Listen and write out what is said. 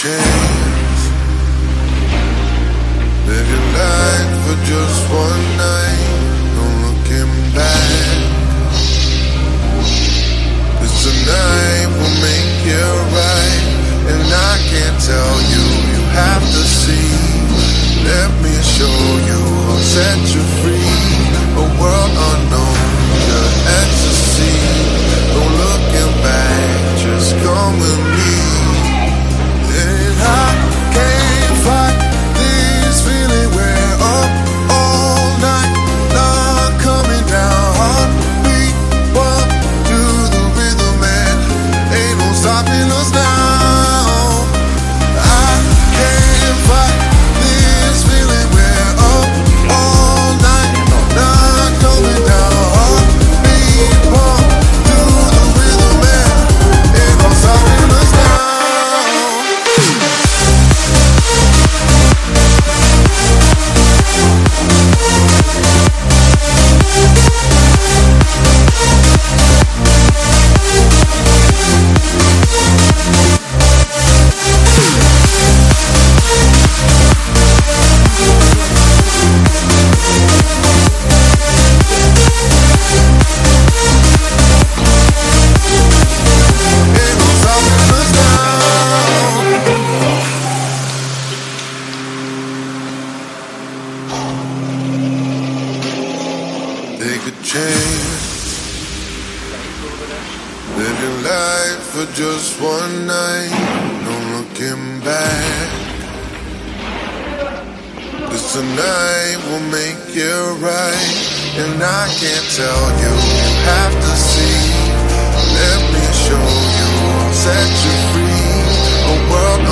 chance. Live your life for just one night, no looking back. 'Cause tonight will make it right, and I can't tell you, you have to see. Let me show you, I'll set you free. A world unknown, your ecstasy. No looking back, just come with me. And I can't fight this feeling, we're up all night, not coming down. Heartbeat bump to the rhythm, man, ain't no stopping us now. I can't fight this feeling, we're up all night, not coming down. Heartbeat bump to the rhythm, man, ain't no stopping us now. Ain't no stopping us now. Take a chance. Live your life for just one night, no looking back. 'Cause tonight will make it right, and I can't tell you, you have to see. Let me show you, I'll set you free. A world